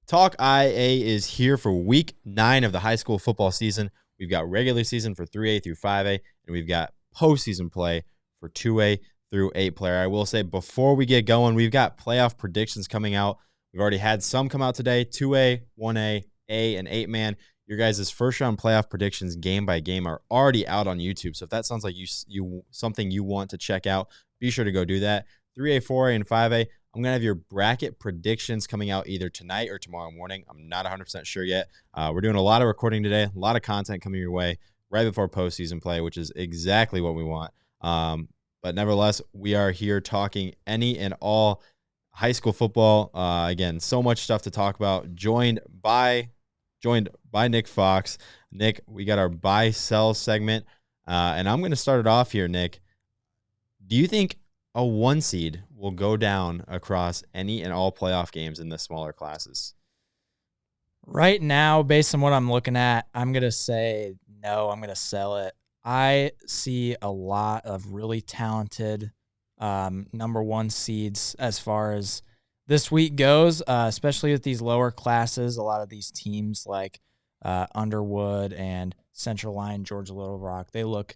talkIA is here for week 9 of the high school football season. We've got regular season for 3A through 5A, and we've got postseason play for 2A through 8 player. I will say before we get going, we've got playoff predictions coming out. We've already had some come out today, 2A, 1A, A, and 8-man. Your guys' first round playoff predictions game by game are already out on YouTube. So if that sounds like you something you want to check out, be sure to go do that. 3A, 4A, and 5A. I'm going to have your bracket predictions coming out either tonight or tomorrow morning. I'm not 100% sure yet. We're doing a lot of recording today, a lot of content coming your way right before postseason play, which is exactly what we want. But nevertheless, we are here talking any and all high school football. Again, so much stuff to talk about. Joined by Nick Fox. Nick, we got our buy-sell segment, and I'm going to start it off here, Nick. Do you think a 1 seed will go down across any and all playoff games in the smaller classes? Right now, based on what I'm looking at, I'm going to say no. I'm going to sell it. I see a lot of really talented number 1 seeds as far as this week goes, especially with these lower classes. A lot of these teams like Underwood and Central Line, Georgia Little Rock, they look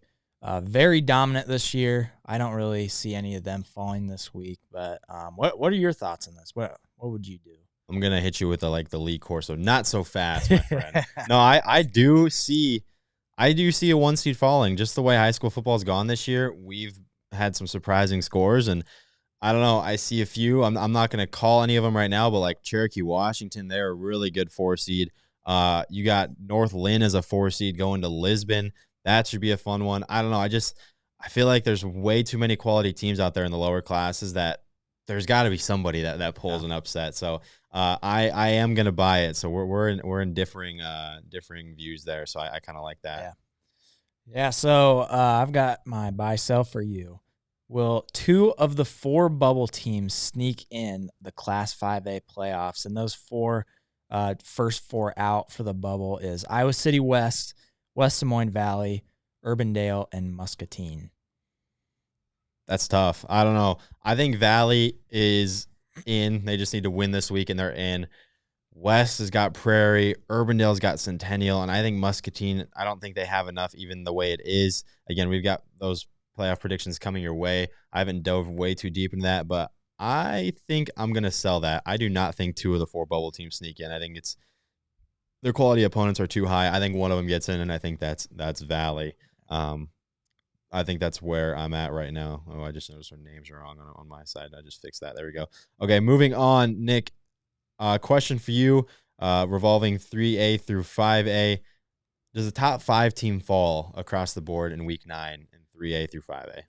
very dominant this year. I don't really see any of them falling this week. But what are your thoughts on this? What would you do? I'm gonna hit you with the league course, so not so fast, my friend. No, I do see a 1 seed falling. Just the way high school football has gone this year, we've had some surprising scores, and I don't know. I see a few. I'm not gonna call any of them right now, but like Cherokee, Washington, they're a really good 4 seed. You got North Lynn as a 4 seed going to Lisbon. That should be a fun one. I don't know. I feel like there's way too many quality teams out there in the lower classes that there's got to be somebody that pulls an upset. So I am gonna buy it. So we're in differing views there. So I kind of like that. Yeah. So I've got my buy sell for you. Will 2 of the 4 bubble teams sneak in the Class 5A playoffs? And those first 4 out for the bubble is Iowa City West, West Des Moines Valley, Urbandale, and Muscatine. That's tough. I don't know. I think Valley is in. They just need to win this week, and they're in. West has got Prairie. Urbandale's got Centennial, and I think Muscatine, I don't think they have enough even the way it is. Again, we've got those playoff predictions coming your way. I haven't dove way too deep into that, but I think I'm going to sell that. I do not think 2 of the 4 bubble teams sneak in. I think their quality opponents are too high. I think one of them gets in, and I think that's Valley. I think that's where I'm at right now. Oh, I just noticed our names are wrong on my side. I just fixed that. There we go. Okay, moving on. Nick, question for you, revolving 3A through 5A. Does the top 5 team fall across the board in week 9 in 3A through 5A?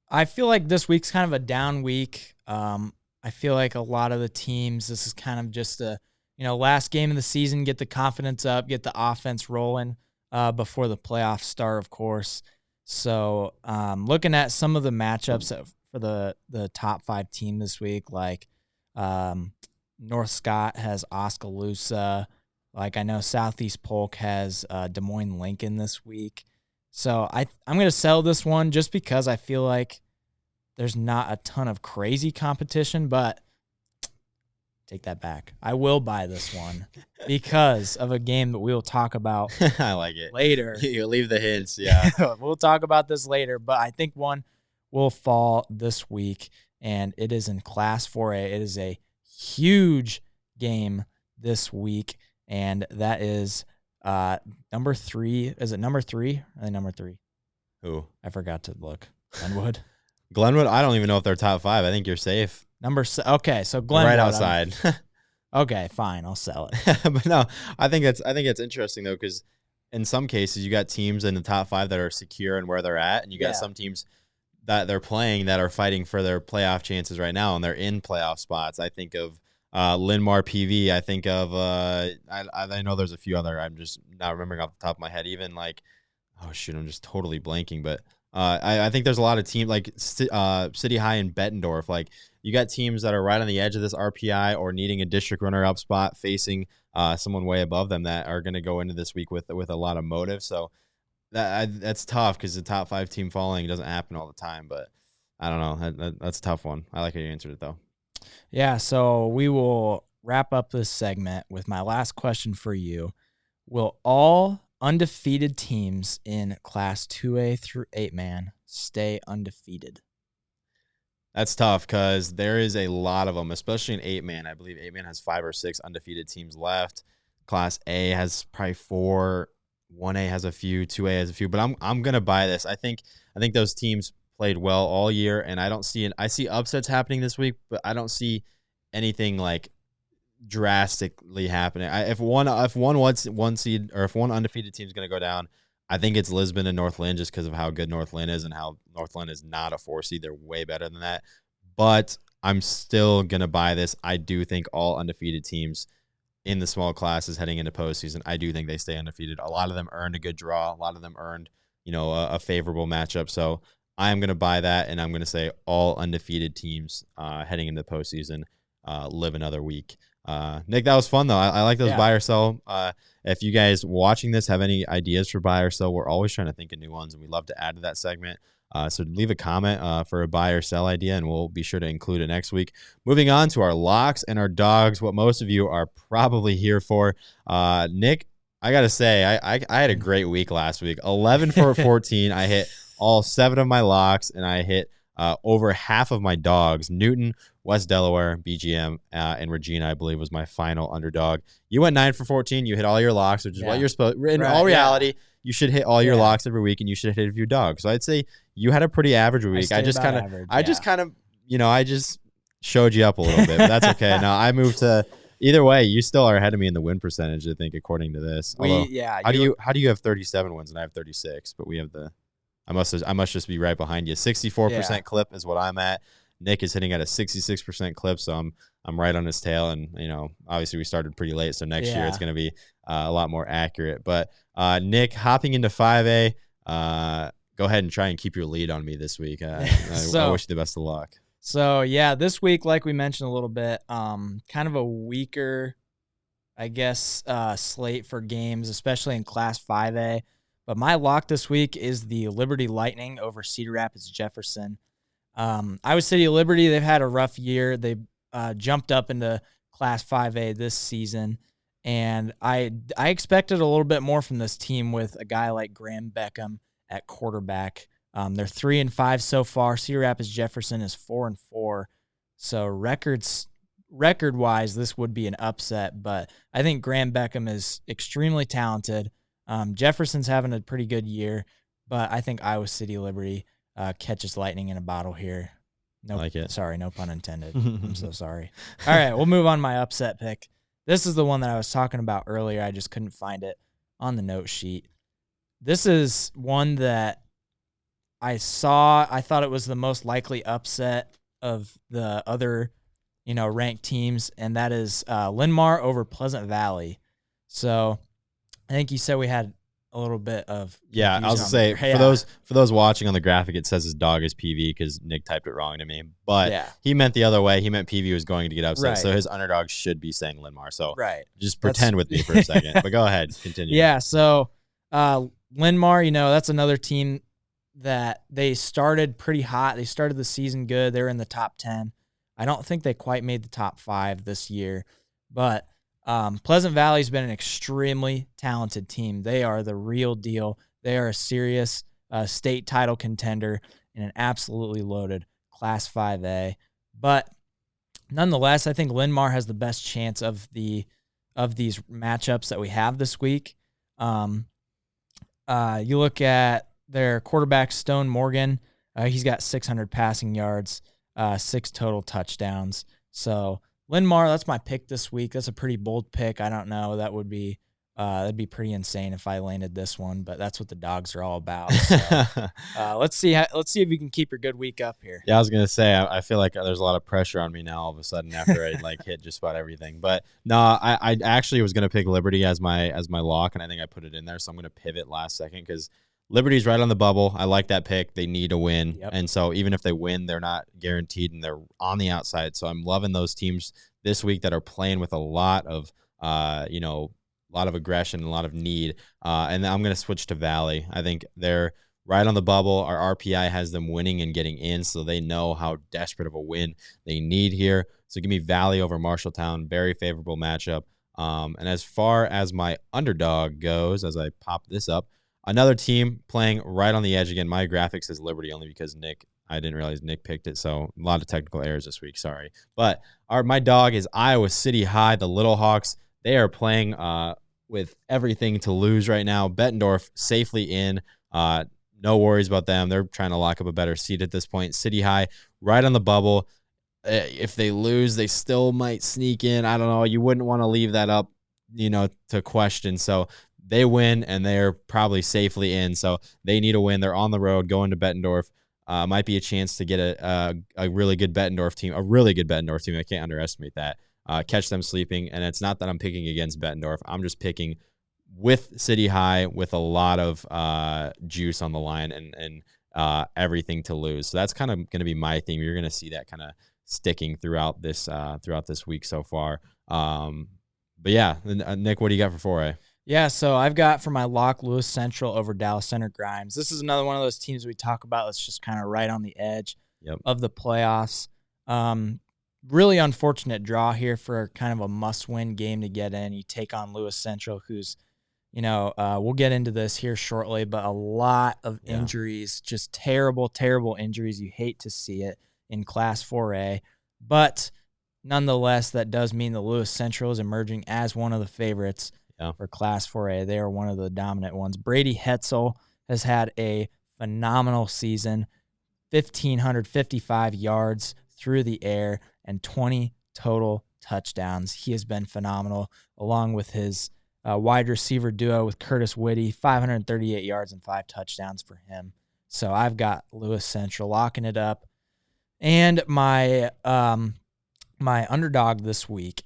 I feel like this week's kind of a down week. I feel like a lot of the teams, this is kind of just a last game of the season, get the confidence up, get the offense rolling before the playoffs start, of course. So looking at some of the matchups for the top 5 team this week, like North Scott has Oskaloosa. Like I know Southeast Polk has Des Moines Lincoln this week. So I'm going to sell this one just because I feel like there's not a ton of crazy competition, but take that back. I will buy this one because of a game that we'll talk about I like it. Later. You leave the hints, yeah. We'll talk about this later, but I think one will fall this week, and it is in Class 4A. It is a huge game this week, and that is number 3. Is it number 3? I think number 3. Who? I forgot to look. Glenwood? Glenwood, I don't even know if they're top 5. I think you're safe. Okay, so Glenwood. Right outside. Okay, fine. I'll sell it. But no, I think it's interesting, though, because in some cases you got teams in the top 5 that are secure in where they're at, and you got some teams that they're playing that are fighting for their playoff chances right now, and they're in playoff spots. I think of Linmar PV. I think of I know there's a few other. I'm just not remembering off the top of my head. Even like, oh shoot, I'm just totally blanking. But I think there's a lot of teams like City High and Bettendorf. Like you got teams that are right on the edge of this RPI or needing a district runner-up spot, facing someone way above them that are going to go into this week with a lot of motive. So that's tough because the top 5 team falling doesn't happen all the time. But I don't know. That's a tough one. I like how you answered it though. Yeah, so we will wrap up this segment with my last question for you. Will all undefeated teams in Class 2A through 8-man stay undefeated? That's tough because there is a lot of them, especially in 8-man. I believe 8-man has 5 or 6 undefeated teams left. Class A has probably 4. 1A has a few. 2A has a few. But I'm gonna buy this. I think those teams played well all year, and I see upsets happening this week, but I don't see anything like drastically happening. If one seed or if one undefeated team is going to go down, I think it's Lisbon and Northland just because of how good Northland is and how Northland is not a 4 seed. They're way better than that. But I'm still going to buy this. I do think all undefeated teams in the small classes heading into postseason, I do think they stay undefeated. A lot of them earned a good draw. A lot of them earned, a favorable matchup. So I'm going to buy that, and I'm going to say all undefeated teams heading into the postseason live another week. Nick, that was fun though. I like those buy or sell. If you guys watching this have any ideas for buy or sell, we're always trying to think of new ones, and we love to add to that segment. So leave a comment for a buy or sell idea, and we'll be sure to include it next week. Moving on to our locks and our dogs, what most of you are probably here for. Nick, I gotta say, I had a great week last week. 11 for 14. I hit all 7 of my locks, and I hit over half of my dogs. Newton, West Delaware, BGM, and Regina, I believe, was my final underdog. You went 9 for 14. You hit all your locks, which is what you're supposed to. In all reality, you should hit all your locks every week, and you should hit a few dogs. So I'd say you had a pretty average week. I just showed you up a little bit, but that's okay. Now I moved to either way. You still are ahead of me in the win percentage, I think, according to this. Although, how do you have 37 wins and I have 36? But we have I must just be right behind you. 64% clip is what I'm at. Nick is hitting at a 66% clip, so I'm right on his tail. And obviously we started pretty late, so next year it's going to be a lot more accurate. But Nick, hopping into 5A, go ahead and try and keep your lead on me this week. I wish you the best of luck. So this week, like we mentioned a little bit, kind of a weaker, I guess, slate for games, especially in Class 5A. But my lock this week is the Liberty Lightning over Cedar Rapids Jefferson. Iowa City Liberty, they've had a rough year. They jumped up into Class 5A this season, and I expected a little bit more from this team with a guy like Graham Beckham at quarterback. They're 3-5 so far. Cedar Rapids Jefferson is 4-4. So record-wise, this would be an upset, but I think Graham Beckham is extremely talented. Jefferson's having a pretty good year, but I think Iowa City Liberty catches lightning in a bottle here. No, like it. Sorry, no pun intended. I'm so sorry. All right, we'll move on to my upset pick. This is the one that I was talking about earlier. I just couldn't find it on the note sheet. This is one that I saw. I thought it was the most likely upset of the other, ranked teams, and that is Linmar over Pleasant Valley. So I think you said we had a little bit of I was gonna say for those watching on the graphic, it says his dog is PV because Nick typed it wrong to me, but he meant the other way. He meant PV was going to get upset, so his underdog should be saying Linmar. So just pretend with me for a second. But go ahead, continue. So Linmar, that's another team that they started pretty hot. They started the season good. They were in the top 10. I don't think they quite made the top 5 this year, but Pleasant Valley's been an extremely talented team. They are the real deal. They are a serious state title contender in an absolutely loaded Class 5A. But nonetheless, I think Linmar has the best chance of these matchups that we have this week. You look at their quarterback, Stone Morgan. He's got 600 passing yards, 6 total touchdowns. So Linmar, that's my pick this week. That's a pretty bold pick. I don't know. That'd be pretty insane if I landed this one, but that's what the dogs are all about. So, let's see if you can keep your good week up here. Yeah, I was gonna say I feel like there's a lot of pressure on me now all of a sudden after I hit just about everything. But no, I actually was gonna pick Liberty as my lock, and I think I put it in there. So I'm gonna pivot last second because Liberty's right on the bubble. I like that pick. They need a win. And so even if they win, they're not guaranteed and they're on the outside. So I'm loving those teams this week that are playing with a lot of, aggression and a lot of need. And then I'm going to switch to Valley. I think they're right on the bubble. Our RPI has them winning and getting in, so they know how desperate of a win they need here. So give me Valley over Marshalltown. Very favorable matchup. And as far as my underdog goes, as I pop this up, another team playing right on the edge again. My graphic says Liberty only because I didn't realize Nick picked it, so a lot of technical errors this week. Sorry. But my dog is Iowa City High, the Little Hawks. They are playing with everything to lose right now. Bettendorf safely in. No worries about them. They're trying to lock up a better seat at this point. City High right on the bubble. If they lose, they still might sneak in. I don't know. You wouldn't want to leave that up, to question. So they win, and they're probably safely in. So they need a win. They're on the road going to Bettendorf. Might be a chance to get a really good Bettendorf team. I can't underestimate that. Catch them sleeping. And it's not that I'm picking against Bettendorf. I'm just picking with City High with a lot of juice on the line and everything to lose. So that's kind of going to be my theme. You're going to see that kind of sticking throughout this week so far. But yeah, Nick, what do you got for 4A? Yeah, so I've got for my lock Lewis Central over Dallas Center Grimes. This is another one of those teams we talk about that's just kind of right on the edge of the playoffs. Really unfortunate draw here for kind of a must-win game to get in. You take on Lewis Central, who's, we'll get into this here shortly, but a lot of injuries, just terrible, terrible injuries. You hate to see it in Class 4A. But nonetheless, that does mean the Lewis Central is emerging as one of the favorites for Class 4A. They are one of the dominant ones. Brady Hetzel has had a phenomenal season, 1,555 yards through the air and 20 total touchdowns. He has been phenomenal, along with his wide receiver duo with Curtis Whitty, 538 yards and 5 touchdowns for him. So I've got Lewis Central locking it up. And my underdog this week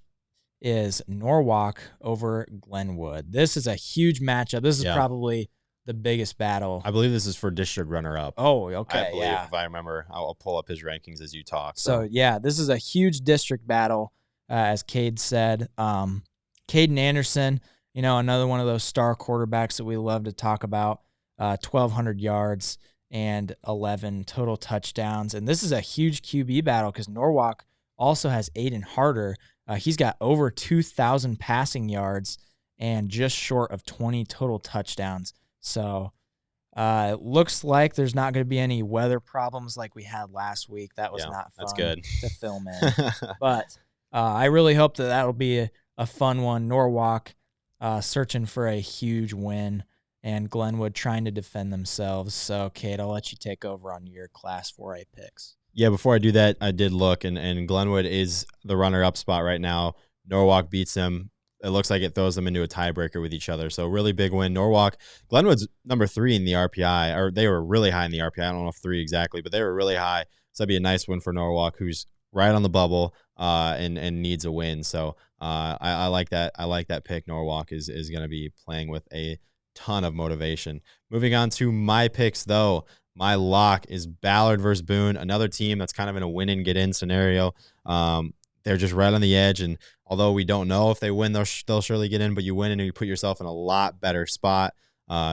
is Norwalk over Glenwood. This is a huge matchup. This is probably the biggest battle. I believe this is for district runner-up. Oh, okay. I believe, if I remember. I'll pull up his rankings as you talk. So this is a huge district battle, as Cade said. Caden Anderson, another one of those star quarterbacks that we love to talk about, 1,200 yards and 11 total touchdowns. And this is a huge QB battle because Norwalk also has Aiden Harder. He's got over 2,000 passing yards and just short of 20 total touchdowns. So it looks like there's not going to be any weather problems like we had last week. That was not fun that's good to film in. But I really hope that that'll be a fun one. Norwalk searching for a huge win and Glenwood trying to defend themselves. So, Kate, I'll let you take over on your Class 4A picks. Yeah, before I do that, I did look, and Glenwood is the runner-up spot right now. Norwalk beats them. It looks like it throws them into a tiebreaker with each other. So really big win. Glenwood's number 3 in the RPI, or they were really high in the RPI. I don't know if 3 exactly, but they were really high. So that'd be a nice win for Norwalk, who's right on the bubble and needs a win. So I like that. I like that pick. Norwalk is going to be playing with a ton of motivation. Moving on to my picks, though. My lock is Ballard versus Boone, another team that's kind of in a win and get in scenario. They're just right on the edge, and although we don't know if they win, they'll surely get in, but you win and you put yourself in a lot better spot.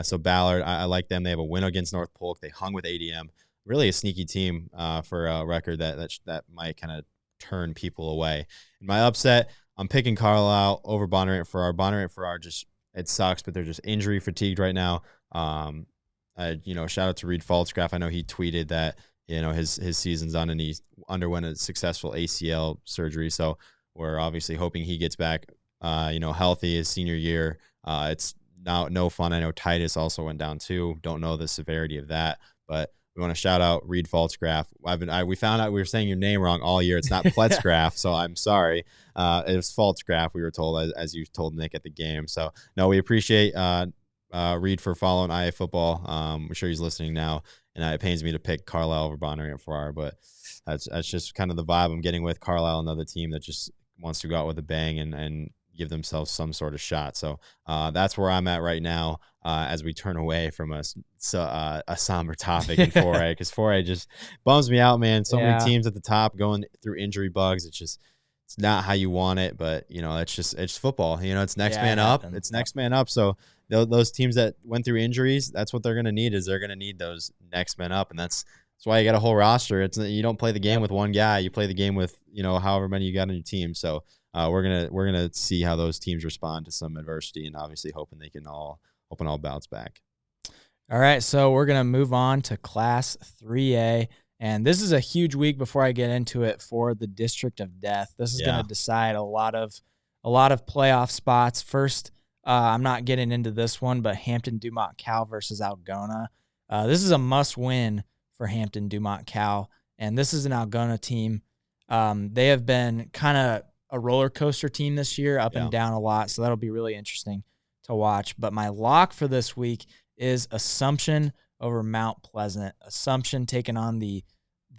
So Ballard, I like them. They have a win against North Polk. They hung with ADM. Really a sneaky team for a record that might kind of turn people away. In my upset, I'm picking Carlisle over Bonneret Farrar. Bonneret Farrar it sucks, but they're just injury fatigued right now. Shout out to Reed Faltzgraf. I know he tweeted that, his season's done and he underwent a successful ACL surgery. So we're obviously hoping he gets back, healthy his senior year. It's now no fun. I know Titus also went down too. Don't know the severity of that, but we want to shout out Reed Faltzgraf. We found out we were saying your name wrong all year. It's not Pletzgraf, so I'm sorry. It was Faltzgraf, we were told, as you told Nick at the game. So no, we appreciate Reed for following IA football. I'm sure he's listening now, and it pains me to pick Carlisle over Bonneret Farrar, but that's just kind of the vibe I'm getting with Carlisle, another team that just wants to go out with a bang and give themselves some sort of shot. So that's where I'm at right now as we turn away from a somber topic in 4A, because 4A just bums me out, man. So many teams at the top going through injury bugs. It's just It's not how you want it, but it's football. It's next man up. happens. It's next man up. So those teams that went through injuries, that's what they're going to need. Is they're going to need those next men up, and that's why you got a whole roster. You don't play the game with one guy. You play the game with however many you got on your team. So we're gonna see how those teams respond to some adversity, and obviously hoping all bounce back. All right, so we're going to move on to Class 3A, and this is a huge week before I get into it for the District of Death. This is going to decide a lot of playoff spots. First, I'm not getting into this one, but Hampton-Dumont Cal versus Algona. This is a must-win for Hampton-Dumont Cal, and this is an Algona team. They have been kind of a roller coaster team this year, up and down a lot, so that'll be really interesting to watch. But my lock for this week is Assumption over Mount Pleasant. Assumption taking on the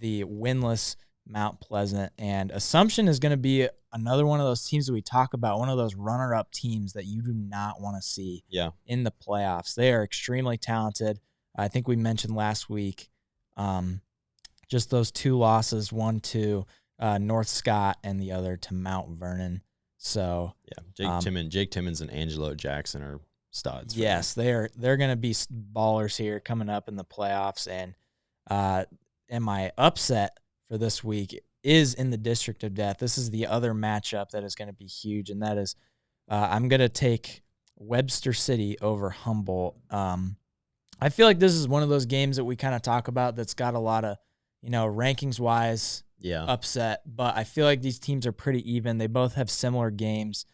winless Mount Pleasant. And Assumption is going to be another one of those teams that we talk about, one of those runner-up teams that you do not want to see in the playoffs. They are extremely talented. I think we mentioned last week just those 2 losses, one to North Scott and the other to Mount Vernon. So Jake Timmons and Angelo Jackson are studs. Yes, they're going to be ballers here coming up in the playoffs. And my upset for this week is in the District of Death. This is the other matchup that is going to be huge, and that is I'm going to take Webster City over Humboldt. I feel like this is one of those games that we kind of talk about that's got a lot of, rankings-wise upset, but I feel like these teams are pretty even. They both have similar games.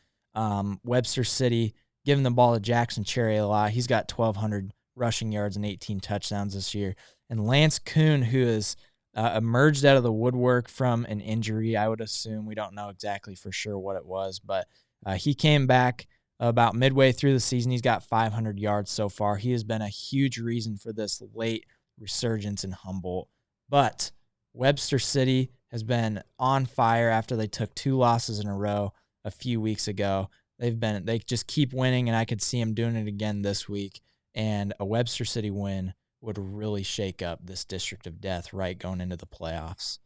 Webster City giving the ball to Jackson Cherry a lot. He's got 1,200 rushing yards and 18 touchdowns this year. And Lance Kuhn, who has emerged out of the woodwork from an injury, I would assume. We don't know exactly for sure what it was, but he came back about midway through the season. He's got 500 yards so far. He has been a huge reason for this late resurgence in Humboldt. But Webster City has been on fire after they took 2 losses in a row a few weeks ago. They just keep winning, and I could see them doing it again this week. And a Webster City win would really shake up this District of Death going into the playoffs.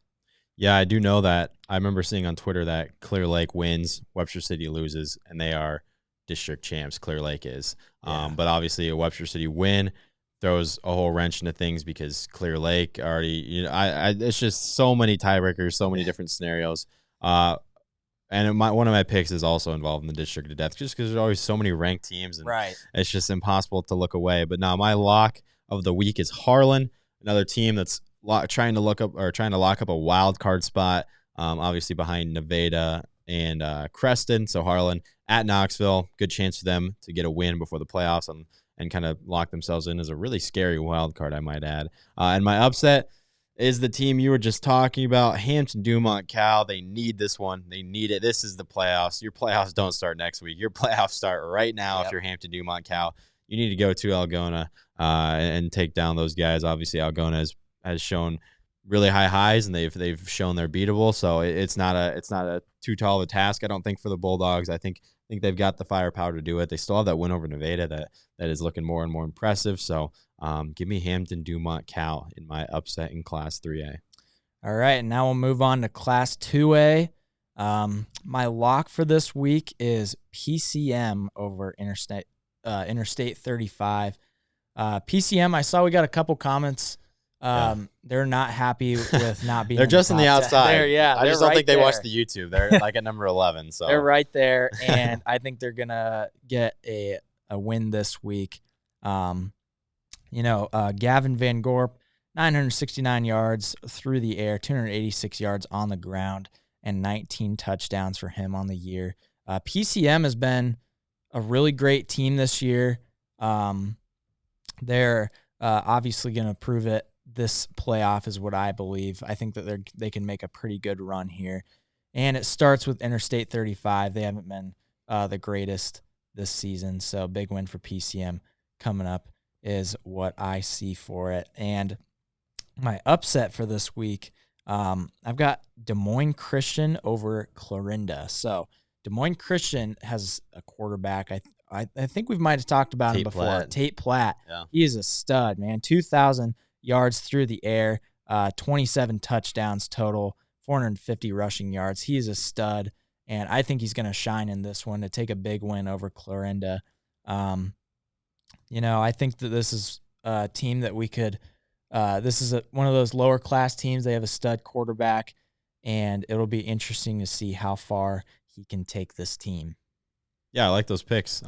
Yeah, I do know that. I remember seeing on Twitter that Clear Lake wins, Webster City loses, and they are district champs. Clear Lake is. But obviously a Webster City win throws a whole wrench into things because Clear Lake already, it's just so many tiebreakers, so many different scenarios. And one of my picks is also involved in the District of Death just because there's always so many ranked teams, and it's just impossible to look away. But now my lock of the week is Harlan, another team that's trying to lock up a wild card spot, obviously behind Nevada and Creston. So Harlan at Knoxville, good chance for them to get a win before the playoffs and kind of lock themselves in as a really scary wild card, I might add. And my upset is the team you were just talking about, Hampton-Dumont Cal. They need this one. They need it. This is the playoffs. Your playoffs don't start next week. Your playoffs start right now. If you're Hampton-Dumont Cal. You need to go to Algona and take down those guys. Obviously, Algona has shown really high highs, and they've shown they're beatable. So it's not a too tall of a task, I don't think, for the Bulldogs. I think they've got the firepower to do it. They still have that win over Nevada that is looking more and more impressive. So give me Hampton-Dumont Cal in my upset in Class 3A. All right, and now we'll move on to Class 2A. My lock for this week is PCM over Interstate 35. PCM, I saw we got a couple comments. They're not happy with not being. They're just on the outside. I just don't think they watch the YouTube. They're like at number 11. So they're right there, and I think they're gonna get a win this week. Gavin Van Gorp, 969 yards through the air, 286 yards on the ground, and 19 touchdowns for him on the year. PCM has been a really great team this year. They're obviously going to prove it. This playoff is what I believe. I think that they can make a pretty good run here. And it starts with Interstate 35. They haven't been the greatest this season, so big win for PCM coming up is what I see for it. And my upset for this week, I've got Des Moines Christian over Clarinda. So Des Moines Christian has a quarterback. I think we might have talked about him before. Tate Platt. Yeah. He is a stud, man. 2,000 yards through the air, 27 touchdowns total, 450 rushing yards. He is a stud. and I think he's going to shine in this one to take a big win over Clarinda. I think that this is a team that we could this is one of those lower class teams. They have a stud quarterback, and it'll be interesting to see how far he can take this team. Yeah, I like those picks.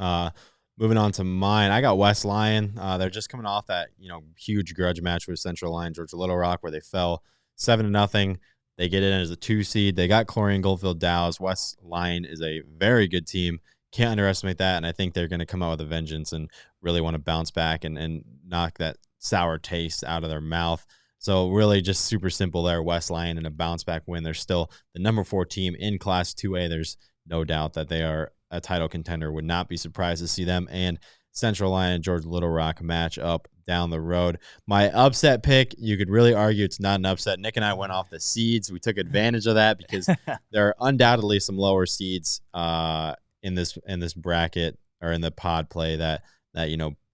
Moving on to mine, I got West Lyon. They're just coming off that huge grudge match with Central Lyon, Georgia Little Rock, where they fell 7-0. They get in as a 2 seed. They got Chlorine Goldfield Dows. West Lyon is a very good team. Can't underestimate that, and I think they're going to come out with a vengeance and really want to bounce back and knock that sour taste out of their mouth. So really just super simple there, West Lyon, and a bounce back win. They're still the number 4 team in Class 2A. There's no doubt that they are a title contender. Would not be surprised to see them and Central Lyon and Georgia Little Rock match up down the road. My upset pick, you could really argue it's not an upset. Nick and I went off the seeds. We took advantage of that because there are undoubtedly some lower seeds in this bracket or in the pod play that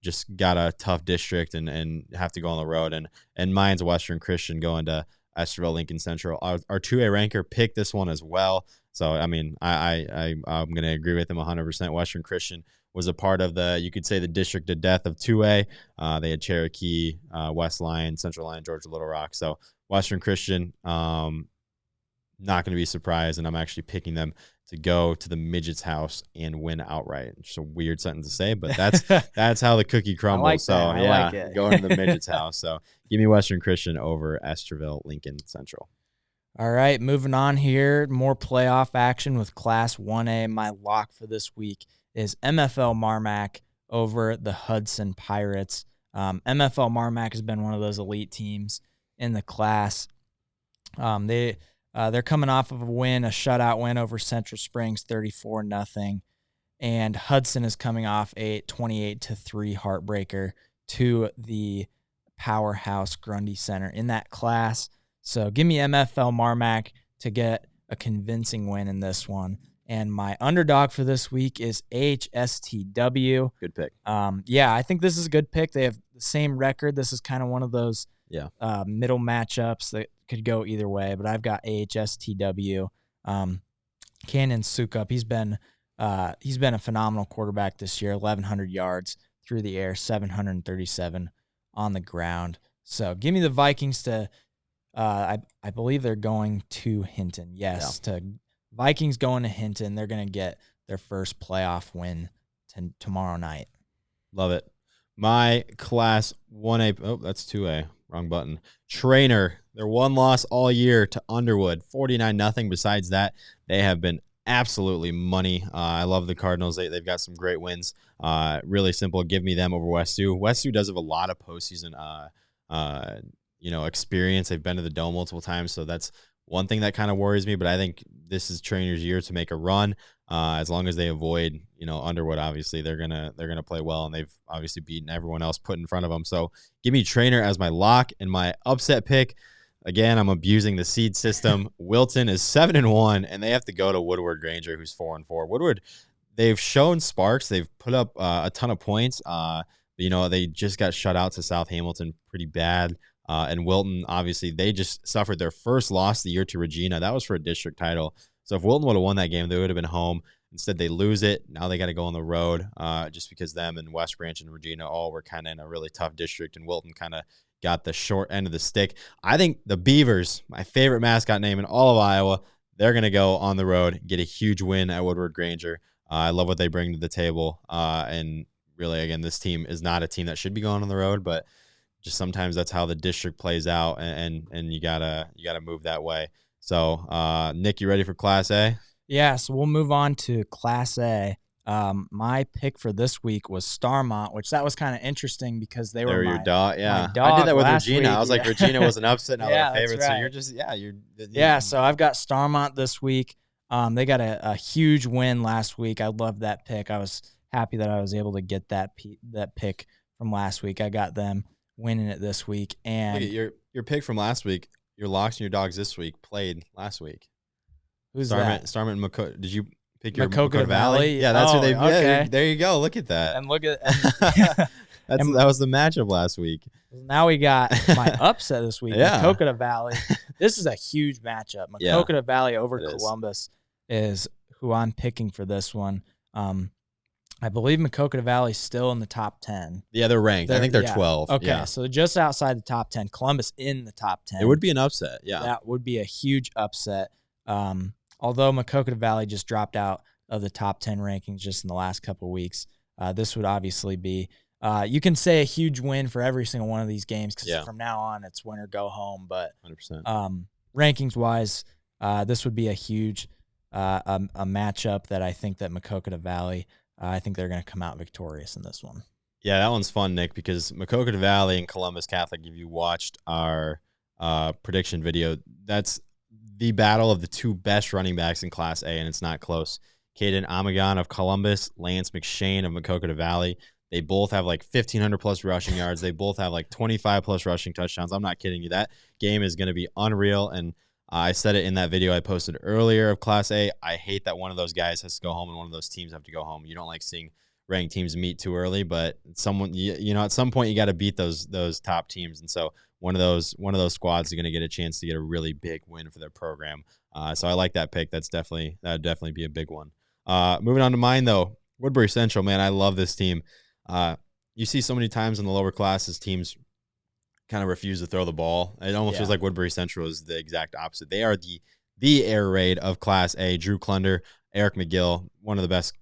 just got a tough district and have to go on the road. And mine's Western Christian going to Esterville Lincoln Central. Our 2A ranker picked this one as well. So, I mean, I'm going to agree with him 100%. Western Christian was a part of you could say the district of death of 2A. They had Cherokee, West Lyon, Central Lyon, Georgia Little Rock. So, Western Christian, not going to be surprised, and I'm actually picking them to go to the midget's house and win outright. Just a weird sentence to say, but that's how the cookie crumbles. Like so, I like it. Going to the midget's house. So, give me Western Christian over Esterville Lincoln Central. All right, moving on here. More playoff action with Class 1A. My lock for this week is MFL Marmac over the Hudson Pirates. MFL Marmac has been one of those elite teams in the class. They're coming off of a shutout win over Central Springs, 34-0. And Hudson is coming off a 28-3 heartbreaker to the powerhouse Grundy Center in that class. So give me MFL Marmac to get a convincing win in this one. And my underdog for this week is HSTW. Good pick. I think this is a good pick. They have the same record. This is kind of one of those middle matchups that could go either way. But I've got HSTW. Cannon Sukup, he's been a phenomenal quarterback this year. 1,100 yards through the air, 737 on the ground. So give me the Vikings to. I believe they're going to Hinton. Yes, to Vikings going to Hinton. They're going to get their first playoff win tomorrow night. Love it. My Class 1A. Oh, that's 2A. Wrong button. Trainer. Their one loss all year to Underwood. 49-0. Besides that, they have been absolutely money. I love the Cardinals. They've got some great wins. Really simple. Give me them over West Sioux. West Sioux does have a lot of postseason experience. They've been to the Dome multiple times, so that's one thing that kind of worries me. But I think this is Trainer's year to make a run. As long as they avoid, Underwood, obviously they're gonna play well, and they've obviously beaten everyone else put in front of them. So give me Trainer as my lock and my upset pick. Again, I'm abusing the seed system. Wilton is 7-1, and they have to go to Woodward Granger, who's 4-4. Woodward, they've shown sparks. They've put up a ton of points. They just got shut out to South Hamilton pretty bad. And Wilton, obviously, they just suffered their first loss of the year to Regina. That was for a district title. So if Wilton would have won that game, they would have been home. Instead, they lose it. Now they got to go on the road just because them and West Branch and Regina all were kind of in a really tough district, and Wilton kind of got the short end of the stick. I think the Beavers, my favorite mascot name in all of Iowa, they're going to go on the road, get a huge win at Woodward Granger. I love what they bring to the table. And really, again, this team is not a team that should be going on the road, but just sometimes that's how the district plays out, and you gotta move that way. So, Nick, you ready for Class A? Yeah, so we'll move on to Class A. My pick for this week was Starmont, which that was kind of interesting because they were your dog. Yeah, my dog I did that with last Regina. week. I was like, Regina was an upset, now they're a favorite. Right. So you're just So I've got Starmont this week. They got a huge win last week. I loved that pick. I was happy that I was able to get that pick from last week. I got them winning it this week. And look at your pick from last week, your locks and your dogs this week played last week. Who's Starmont, that? Starmont and McCoy. Did you pick your Makota Valley? Yeah, that's who they. Okay. Yeah, there you go. Look at that. And look at that was the matchup last week. Now we got my upset this week. Yeah. Makota Valley. This is a huge matchup. Makota Valley over Columbus is who I'm picking for this one. I believe Maquoketa Valley's still in the top 10. Yeah, they're ranked. I think they're 12. Okay, yeah. so just outside the top 10. Columbus in the top 10. It would be an upset, yeah. That would be a huge upset. Although Maquoketa Valley just dropped out of the top 10 rankings just in the last couple of weeks, this would obviously be you can say a huge win for every single one of these games because from now on it's win or go home. But 100%. Rankings-wise, this would be a huge a matchup that I think that Maquoketa Valley, I think they're going to come out victorious in this one. Yeah, that one's fun, Nick, because Maquoketa Valley and Columbus Catholic, if you watched our prediction video, that's the battle of the two best running backs in Class A, and it's not close. Caden Amagon of Columbus, Lance McShane of Maquoketa Valley. They both have like 1,500-plus rushing yards. They both have like 25-plus rushing touchdowns. I'm not kidding you. That game is going to be unreal, and I said it in that video I posted earlier of Class A. I hate that one of those guys has to go home and one of those teams have to go home. You don't like seeing ranked teams meet too early, but someone at some point you got to beat those top teams, and so one of those squads is going to get a chance to get a really big win for their program. So I like that pick. That'd definitely be a big one. Moving on to mine though, Woodbury Central, man, I love this team. You see so many times in the lower classes teams kind of refuse to throw the ball. It almost feels like Woodbury Central is the exact opposite. They are the air raid of Class A. Drew Klunder, Eric McGill, one of the best,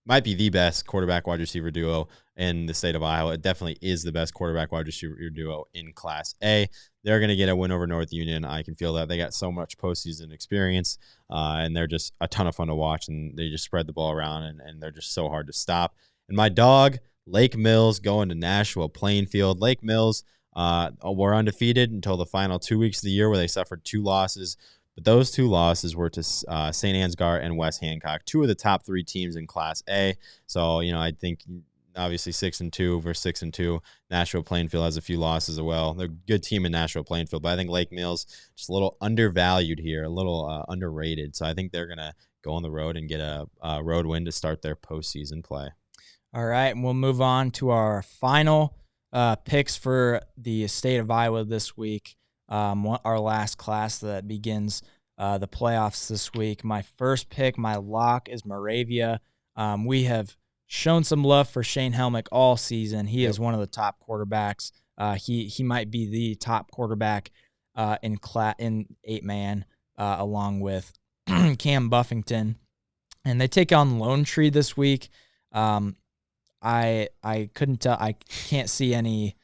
might be the best quarterback wide receiver duo in the state of Iowa. It definitely is the best quarterback wide receiver duo in Class A. They're going to get a win over North Union. I can feel that. They got so much postseason experience, and they're just a ton of fun to watch, and they just spread the ball around, and they're just so hard to stop. And my dog, Lake Mills, going to Nashua Plainfield. Lake Mills were undefeated until the final 2 weeks of the year where they suffered 2 losses. But those 2 losses were to St. Ansgar and West Hancock, 2 of the top 3 teams in Class A. So, I think obviously 6-2 versus 6-2. Nashua Plainfield has a few losses as well. They're a good team in Nashua Plainfield, but I think Lake Mills just a little undervalued here, a little underrated. So I think they're going to go on the road and get a road win to start their postseason play. All right, and we'll move on to our final picks for the state of Iowa this week. Our last class that begins the playoffs this week. My first pick, my lock, is Moravia. We have shown some love for Shane Helmick all season. He is one of the top quarterbacks. He might be the top quarterback in 8-man, along with Cam Buffington. And they take on Lone Tree this week. I couldn't tell. I can't see any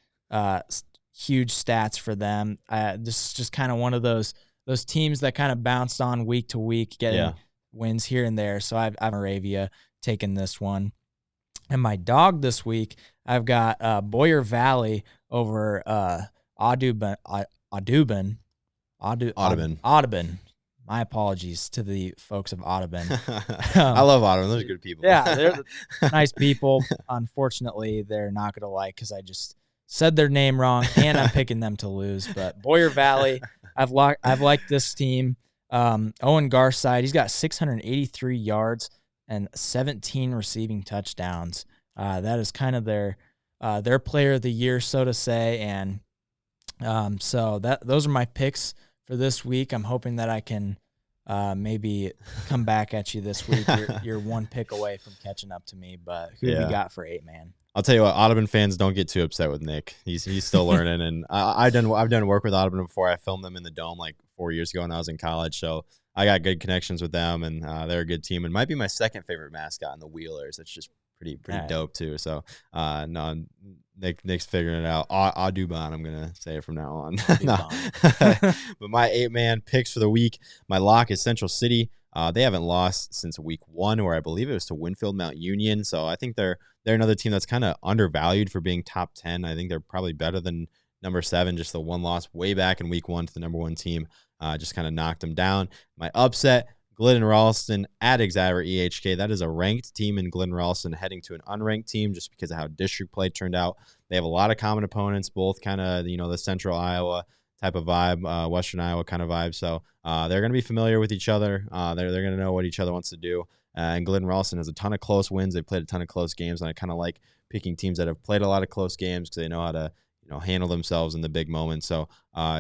huge stats for them. This is just kind of one of those teams that kind of bounced on week to week, getting wins here and there. So I've Moravia taking this one. And my dog this week, I've got Boyer Valley over Audubon. My apologies to the folks of Audubon. I love Audubon. Those are good people. Yeah, they're nice people. Unfortunately, they're not going to like because I just said their name wrong, and I'm picking them to lose. But Boyer Valley, I've liked this team. Owen Garside, he's got 683 yards and 17 receiving touchdowns. That is kind of their player of the year, so to say. And so those are my picks for this week. I'm hoping that I can maybe come back at you this week. You're one pick away from catching up to me, but who have you got for 8-man? I'll tell you what, Audubon fans, don't get too upset with Nick. He's still learning, and I've done work with Audubon before. I filmed them in the Dome like 4 years ago when I was in college, so I got good connections with them, and they're a good team. And might be my second favorite mascot in the Wheelers. It's just pretty dope too. So no, Nick's figuring it out. Audubon, I'm gonna say it from now on. But my 8-man picks for the week, my lock is Central City. They haven't lost since week 1, or I believe it was to Winfield Mount Union. So I think they're another team that's kind of undervalued for being top 10. I think they're probably better than number 7. Just the one loss way back in week 1 to the number 1 team just kind of knocked them down. My upset, Glidden Ralston at Xavier EHK. That is a ranked team in Glidden Ralston heading to an unranked team just because of how district play turned out. They have a lot of common opponents, both kind of, the central Iowa type of vibe, western Iowa kind of vibe. So they're going to be familiar with each other. They're going to know what each other wants to do. And Glidden Ralston has a ton of close wins. They've played a ton of close games, and I kind of like picking teams that have played a lot of close games because they know how to handle themselves in the big moments. So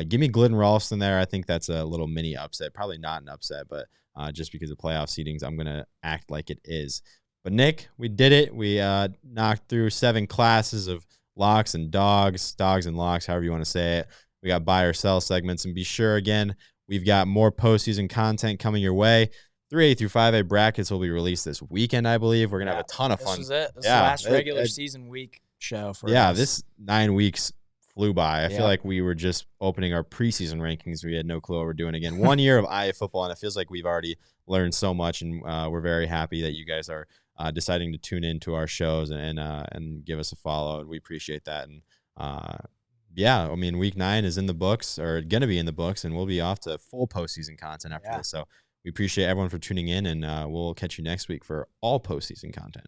give me Glidden Ralston there. I think that's a little mini upset. Probably not an upset, but just because of playoff seedings. I'm going to act like it is. But Nick, we did it. We knocked through 7 classes of locks and dogs and locks, however you want to say it. We got buy or sell segments. And be sure, again, we've got more postseason content coming your way. 3A through 5A brackets will be released this weekend, I believe. We're going to have a ton of fun. This was it. This is the last regular season week show for us. This 9 weeks flew by. I feel like we were just opening our preseason rankings. We had no clue what we're doing again. 1 year of IA football, and it feels like we've already learned so much, and we're very happy that you guys are deciding to tune into our shows and give us a follow, and we appreciate that. And I mean, week 9 is in the books, or going to be in the books, and we'll be off to full postseason content after this. So we appreciate everyone for tuning in, and we'll catch you next week for all postseason content.